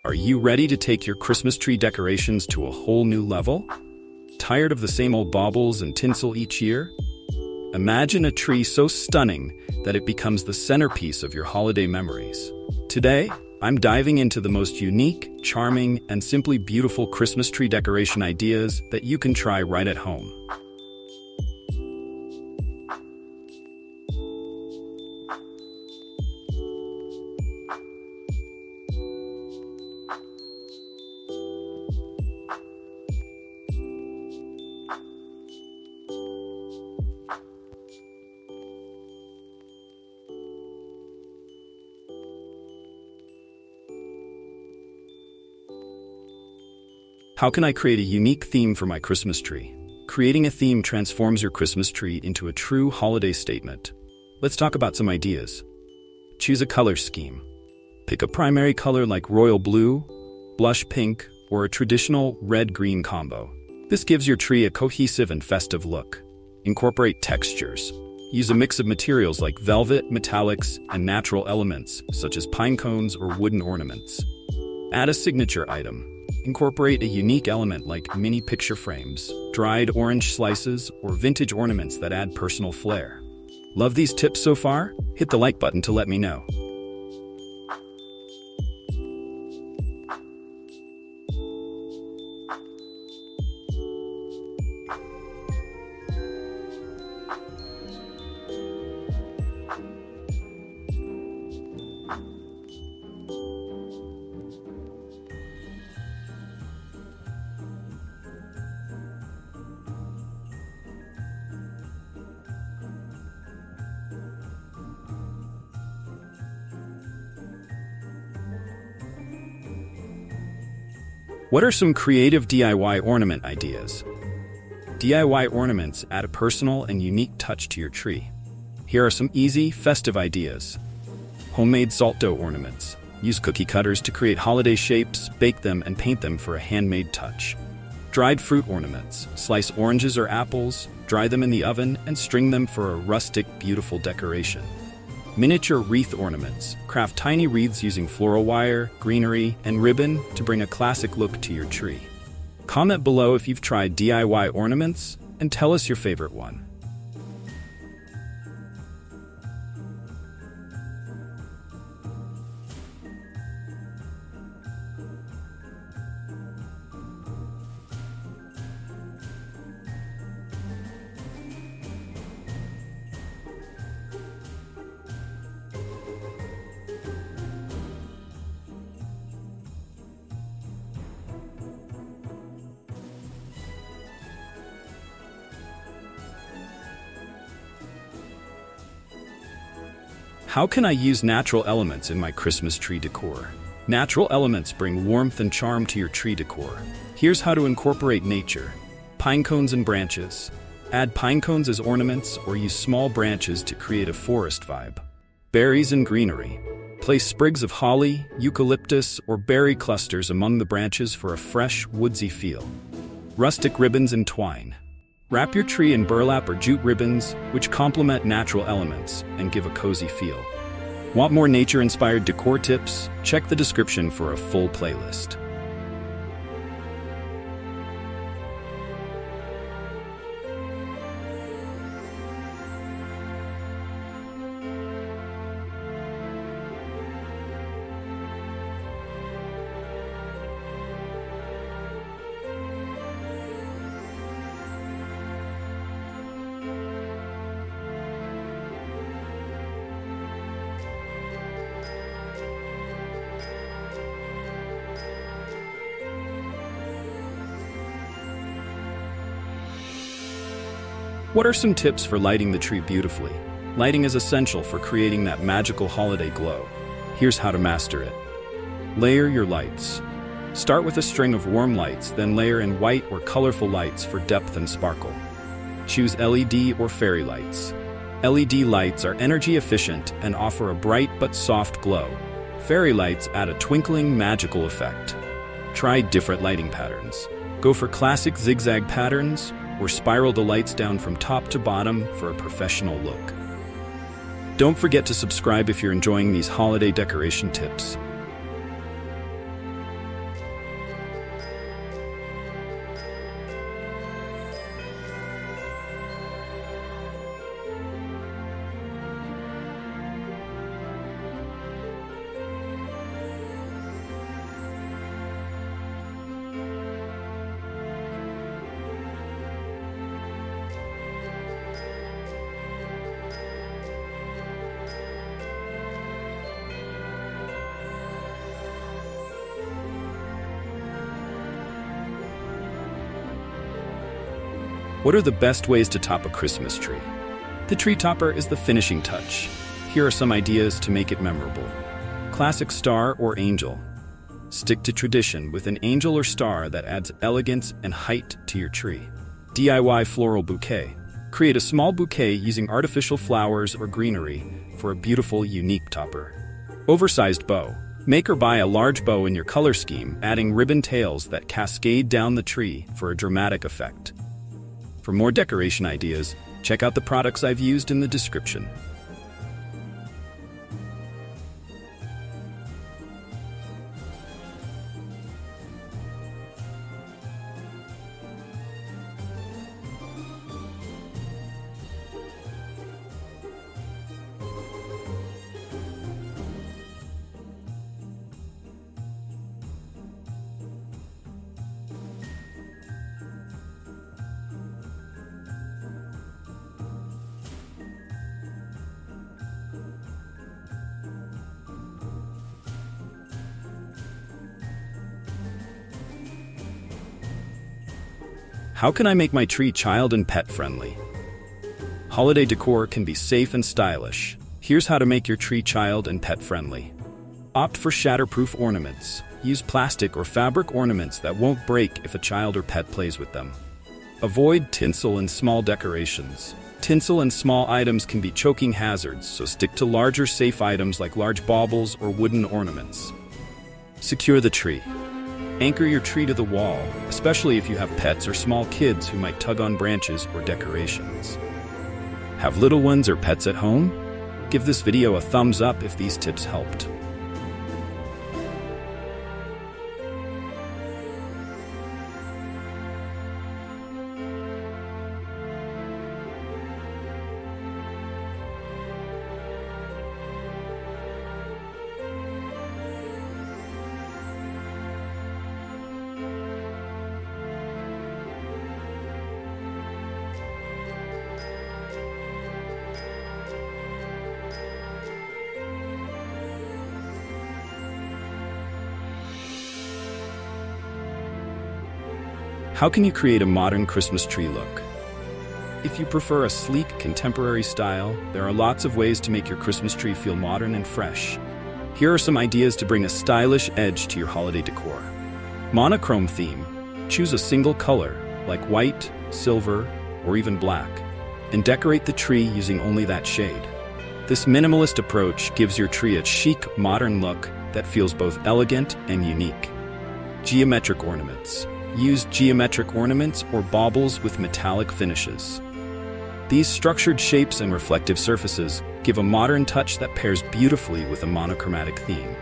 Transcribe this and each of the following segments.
Are you ready to take your Christmas tree decorations to a whole new level? Tired of the same old baubles and tinsel each year? Imagine a tree so stunning that it becomes the centerpiece of your holiday memories. Today, I'm diving into the most unique, charming, and simply beautiful Christmas tree decoration ideas that you can try right at home. How can I create a unique theme for my Christmas tree? Creating a theme transforms your Christmas tree into a true holiday statement. Let's talk about some ideas. Choose a color scheme. Pick a primary color like royal blue, blush pink, or a traditional red-green combo. This gives your tree a cohesive and festive look. Incorporate textures. Use a mix of materials like velvet, metallics, and natural elements, such as pine cones or wooden ornaments. Add a signature item. Incorporate a unique element like mini picture frames, dried orange slices, or vintage ornaments that add personal flair. Love these tips so far? Hit the like button to let me know. What are some creative DIY ornament ideas? DIY ornaments add a personal and unique touch to your tree. Here are some easy, festive ideas. Homemade salt dough ornaments. Use cookie cutters to create holiday shapes, bake them, and paint them for a handmade touch. Dried fruit ornaments. Slice oranges or apples, dry them in the oven, and string them for a rustic, beautiful decoration. Miniature wreath ornaments. Craft tiny wreaths using floral wire, greenery, and ribbon to bring a classic look to your tree. Comment below if you've tried DIY ornaments, and tell us your favorite one. How can I use natural elements in my Christmas tree decor? Natural elements bring warmth and charm to your tree decor. Here's how to incorporate nature. Pine cones and branches. Add pine cones as ornaments or use small branches to create a forest vibe. Berries and greenery. Place sprigs of holly, eucalyptus, or berry clusters among the branches for a fresh, woodsy feel. Rustic ribbons and twine. Wrap your tree in burlap or jute ribbons, which complement natural elements and give a cozy feel. Want more nature-inspired decor tips? Check the description for a full playlist. What are some tips for lighting the tree beautifully? Lighting is essential for creating that magical holiday glow. Here's how to master it. Layer your lights. Start with a string of warm lights, then layer in white or colorful lights for depth and sparkle. Choose LED or fairy lights. LED lights are energy efficient and offer a bright but soft glow. Fairy lights add a twinkling, magical effect. Try different lighting patterns. Go for classic zigzag patterns or spiral the lights down from top to bottom for a professional look. Don't forget to subscribe if you're enjoying these holiday decoration tips. What are the best ways to top a Christmas tree? The tree topper is the finishing touch. Here are some ideas to make it memorable. Classic star or angel. Stick to tradition with an angel or star that adds elegance and height to your tree. DIY floral bouquet. Create a small bouquet using artificial flowers or greenery for a beautiful, unique topper. Oversized bow. Make or buy a large bow in your color scheme, adding ribbon tails that cascade down the tree for a dramatic effect. For more decoration ideas, check out the products I've used in the description. How can I make my tree child and pet friendly? Holiday decor can be safe and stylish. Here's how to make your tree child and pet friendly. Opt for shatterproof ornaments. Use plastic or fabric ornaments that won't break if a child or pet plays with them. Avoid tinsel and small decorations. Tinsel and small items can be choking hazards, so stick to larger, safe items like large baubles or wooden ornaments. Secure the tree. Anchor your tree to the wall, especially if you have pets or small kids who might tug on branches or decorations. Have little ones or pets at home? Give this video a thumbs up if these tips helped. How can you create a modern Christmas tree look? If you prefer a sleek, contemporary style, there are lots of ways to make your Christmas tree feel modern and fresh. Here are some ideas to bring a stylish edge to your holiday decor. Monochrome theme. Choose a single color, like white, silver, or even black, and decorate the tree using only that shade. This minimalist approach gives your tree a chic, modern look that feels both elegant and unique. Geometric ornaments. Use geometric ornaments or baubles with metallic finishes. These structured shapes and reflective surfaces give a modern touch that pairs beautifully with a monochromatic theme.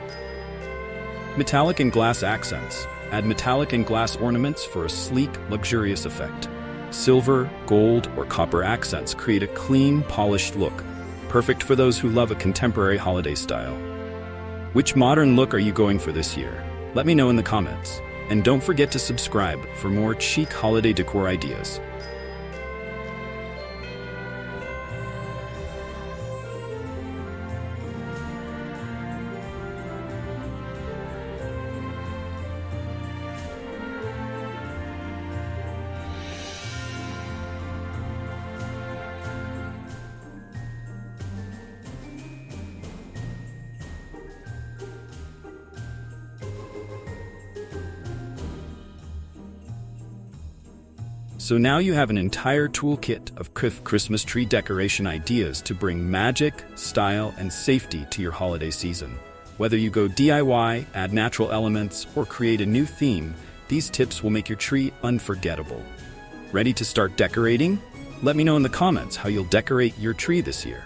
Metallic and glass accents. Add metallic and glass ornaments for a sleek, luxurious effect. Silver, gold, or copper accents create a clean, polished look, perfect for those who love a contemporary holiday style. Which modern look are you going for this year? Let me know in the comments. And don't forget to subscribe for more chic holiday decor ideas. So now you have an entire toolkit of Christmas tree decoration ideas to bring magic, style, and safety to your holiday season. Whether you go DIY, add natural elements, or create a new theme, these tips will make your tree unforgettable. Ready to start decorating? Let me know in the comments how you'll decorate your tree this year.